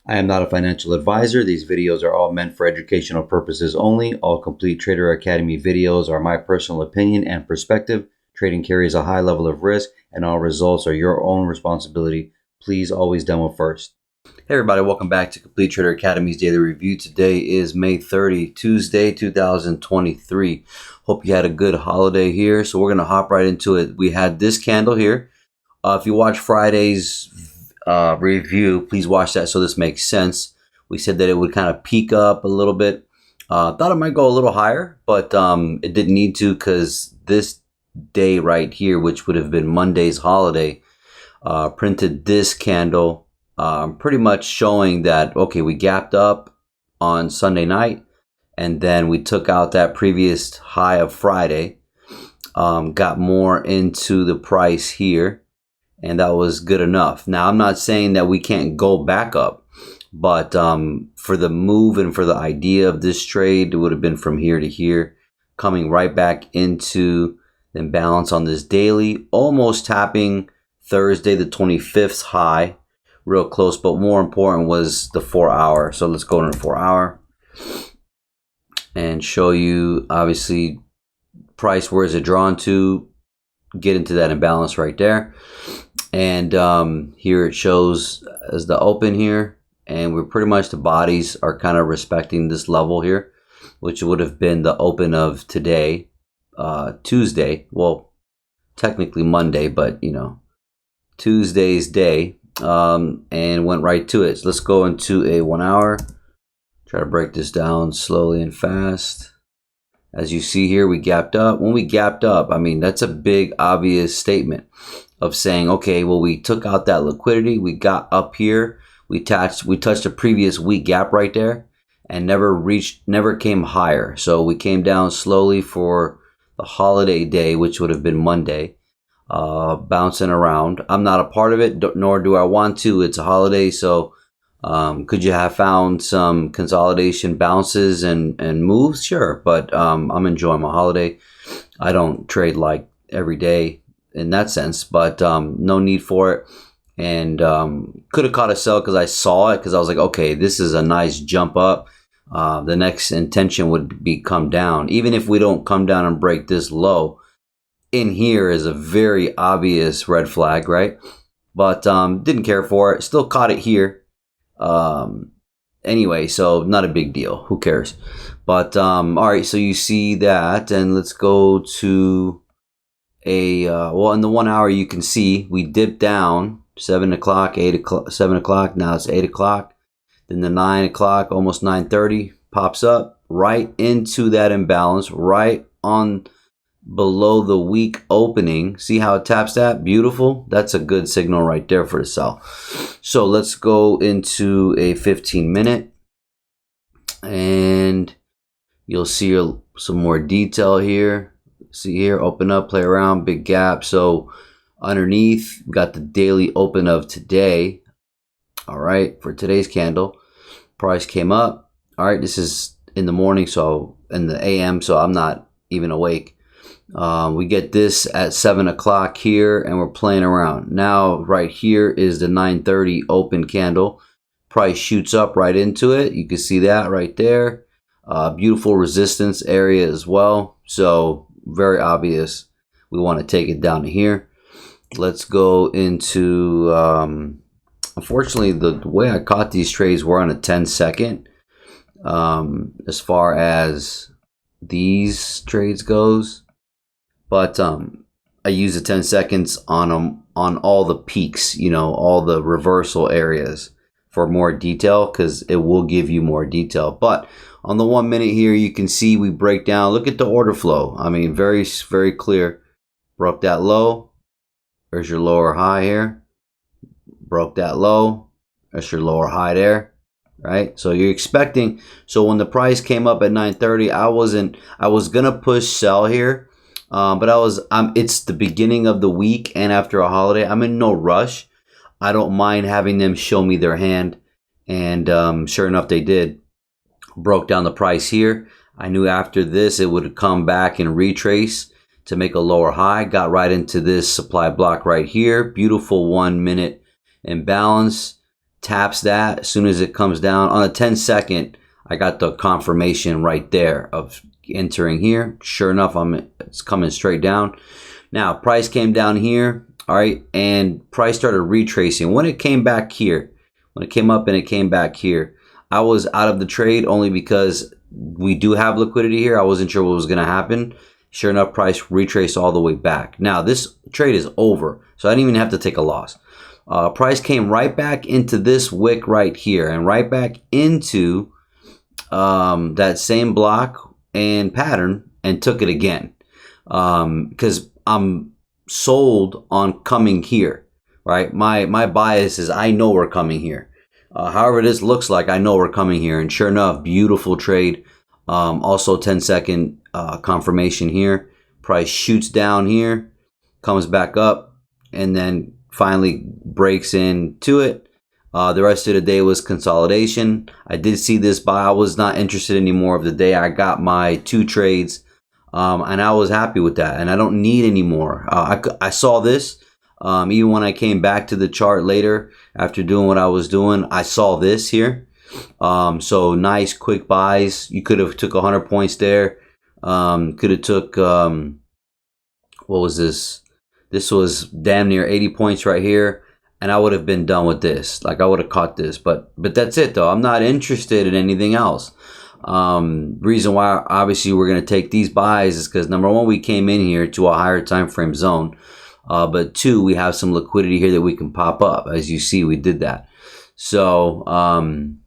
I am not a financial advisor. These videos are all meant for educational purposes only. All Complete Trader Academy videos are my personal opinion and perspective. Trading carries a high level of risk, and all results are your own responsibility. Please always demo first. Hey everybody, welcome back to Complete Trader Academy's Daily Review. Today is May 30, Tuesday, 2023. Hope you had a good holiday here. So we're going to hop right into it. We had this candle here. If you watch Friday's review, please watch that so this makes sense. We said that it would kind of peak up a little bit. Thought it might go a little higher, but it didn't need to because this day right here, which would have been Monday's holiday, printed this candle pretty much showing that, okay, we gapped up on Sunday night and then we took out that previous high of Friday, got more into the price here, and that was good enough. Now, I'm not saying that we can't go back up, but for the move and for the idea of this trade, it would have been from here to here, coming right back into the imbalance on this daily, almost tapping Thursday the 25th high, real close, but more important was the 4 hour. So let's go into the 4 hour and show you, obviously, price, where is it drawn to, get into that imbalance right there. And here it shows as the open here, and we're pretty much, the bodies are kind of respecting this level here, which would have been the open of today, Tuesday, well, technically Monday, but you know, Tuesday's day, and went right to it. So let's go into a 1 hour, try to break this down slowly and fast. As you see here, we gapped up. When we gapped up, I mean, that's a big obvious statement of saying, okay, well, we took out that liquidity, we got up here, we touched a previous week gap right there, and never came higher. So we came down slowly for the holiday day, which would have been Monday, bouncing around. I'm not a part of it, nor do I want to. It's a holiday, so could you have found some consolidation bounces and moves? Sure, but I'm enjoying my holiday. I don't trade like every day in that sense, but no need for it. And could have caught a sell because I saw it, because I was like, okay, this is a nice jump up. The next intention would be come down. Even if we don't come down and break this low, in here is a very obvious red flag, right? But didn't care for it. Still caught it here. Anyway, so not a big deal. Who cares? But all right, so you see that, and let's go to a well, in the 1 hour you can see we dipped down 7 o'clock, 8 o'clock, 7 o'clock. Now it's 8 o'clock. Then the 9 o'clock, almost 9:30, pops up right into that imbalance, right on below the week opening. See how it taps that? Beautiful. That's a good signal right there for the sell. So let's go into a 15-minute, and you'll see some more detail here. See here, open up, play around, big gap. So underneath, we got the daily open of today. All right, for today's candle, price came up. All right, this is in the morning, so in the AM, so I'm not even awake. We get this at 7 o'clock here, and we're playing around. Now, right here is the 9:30 open candle. Price shoots up right into it. You can see that right there. Beautiful resistance area as well. So very obvious. We want to take it down to here. Let's go into, unfortunately, the way I caught these trades were on a 10-second. As far as these trades goes. But I use the 10 seconds on them, on all the peaks, you know, all the reversal areas for more detail, because it will give you more detail. But on the 1 minute here, you can see we break down. Look at the order flow. I mean, very, very clear. Broke that low. There's your lower high here. Broke that low. That's your lower high there. Right? So you're expecting. So when the price came up at 9:30, I was going to push sell here. But it's the beginning of the week, and after a holiday, I'm in no rush. I don't mind having them show me their hand. And sure enough, they did. Broke down the price here. I knew after this, it would come back and retrace to make a lower high. Got right into this supply block right here. Beautiful 1 minute imbalance. taps that, as soon as it comes down on a 10-second, I got the confirmation right there of entering here. Sure enough, it's coming straight down. Now price came down here, all right, and price started retracing. When it came back here, when it came up and it came back here, I was out of the trade only because we do have liquidity here. I wasn't sure what was going to happen. Sure enough, price retraced all the way back. Now this trade is over, so I didn't even have to take a loss. Price came right back into this wick right here and right back into that same block and pattern and took it again, because I'm sold on coming here, right? My bias is I know we're coming here. However this looks like, I know we're coming here, and sure enough, beautiful trade. Also 10-second confirmation here. Price shoots down here, comes back up, and then finally breaks into it. The rest of the day was consolidation. I did see this buy. I was not interested anymore of the day. I got my 2 trades, and I was happy with that, and I don't need any more. I saw this. Even when I came back to the chart later after doing what I was doing, I saw this here. So nice quick buys. You could have took 100 points there. Could have took, what was this? This was damn near 80 points right here, and I would have been done with this. Like I would have caught this, but that's it though. I'm not interested in anything else. Reason why obviously we're going to take these buys is because number one, we came in here to a higher time frame zone. But 2, we have some liquidity here that we can pop up. As you see, we did that. So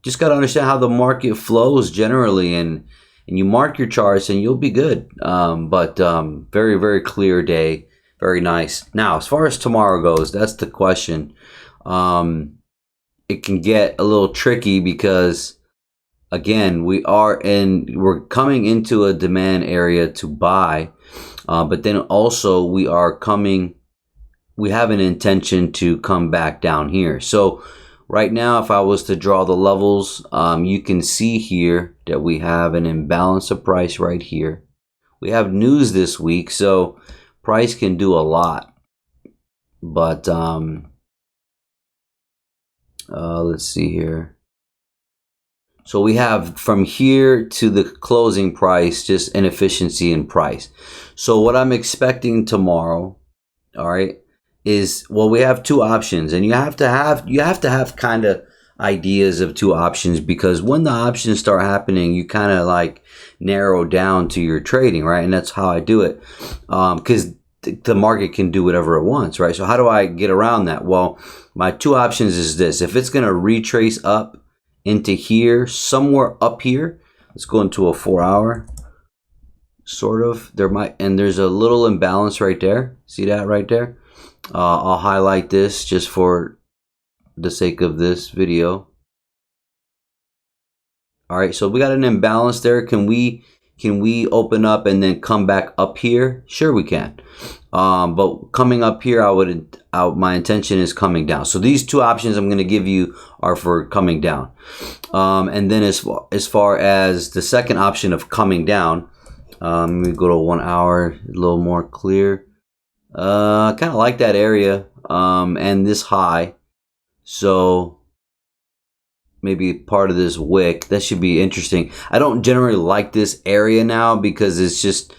just got to understand how the market flows generally, and you mark your charts and you'll be good. But very, very clear day. Very nice. Now, as far as tomorrow goes, that's the question. It can get a little tricky because, again, we're coming into a demand area to buy. But then also we have an intention to come back down here. So right now, if I was to draw the levels, you can see here that we have an imbalance of price right here. We have news this week, so price can do a lot. But let's see here. So we have from here to the closing price, just inefficiency in price. So what I'm expecting tomorrow, all right, is, well, we have 2 options, and you have to have kind of ideas of 2 options, because when the options start happening, you kind of like narrow down to your trading, right? And that's how I do it, because the market can do whatever it wants, right? So how do I get around that? Well, my 2 options is this: if it's going to retrace up into here, somewhere up here, let's go into a 4-hour. Sort of, there's a little imbalance right there. See that right there? I'll highlight this just for the sake of this video. All right, so we got an imbalance there. Can we open up and then come back up here? Sure, we can. But coming up here, my intention is coming down. So these 2 options I'm going to give you are for coming down. And then as far as the second option of coming down, let me go to 1 hour, a little more clear. Kind of like that area, and this high. So maybe part of this wick. That should be interesting. I don't generally like this area now because there's just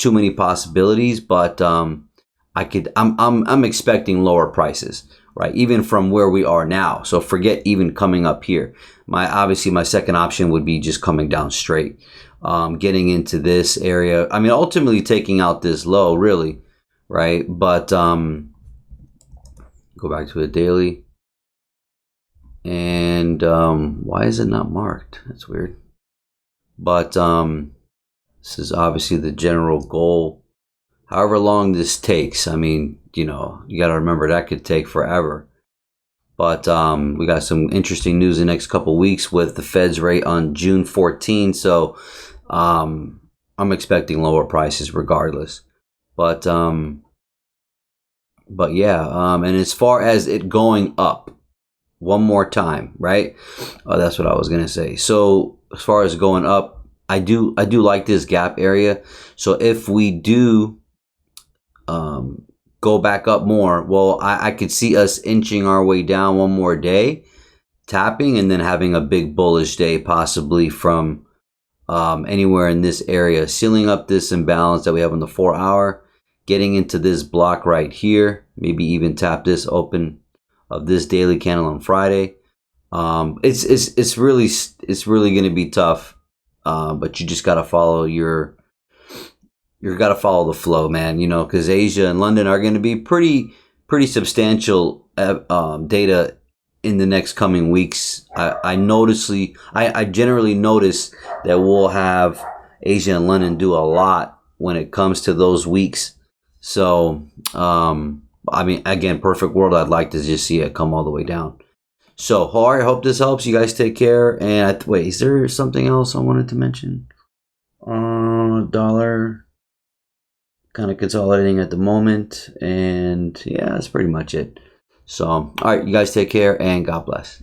too many possibilities, but I'm expecting lower prices, right? Even from where we are now. So forget even coming up here. Obviously my second option would be just coming down straight, getting into this area. I mean, ultimately taking out this low, really, right? But go back to the daily. And why is it not marked? That's weird. But this is obviously the general goal. However long this takes, I mean, you got to remember that could take forever. But we got some interesting news in the next couple weeks with the Fed's rate on June 14. So I'm expecting lower prices regardless. But yeah, and as far as it going up, one more time, right? That's what I was gonna say. So as far as going up, I do like this gap area. So if we do go back up more, well, I could see us inching our way down one more day, tapping and then having a big bullish day, possibly from anywhere in this area, sealing up this imbalance that we have on the 4-hour, getting into this block right here, maybe even tap this open of this daily candle on Friday. It's really going to be tough, but you just got to follow you got to follow the flow, man. You know, because Asia and London are going to be pretty substantial data in the next coming weeks. I generally notice that we'll have Asia and London do a lot when it comes to those weeks. So, I mean, again, perfect world, I'd like to just see it come all the way down. So, all right, hope this helps. You guys take care. And wait, is there something else I wanted to mention? Dollar kind of consolidating at the moment. And yeah, that's pretty much it. So, all right, you guys take care and God bless.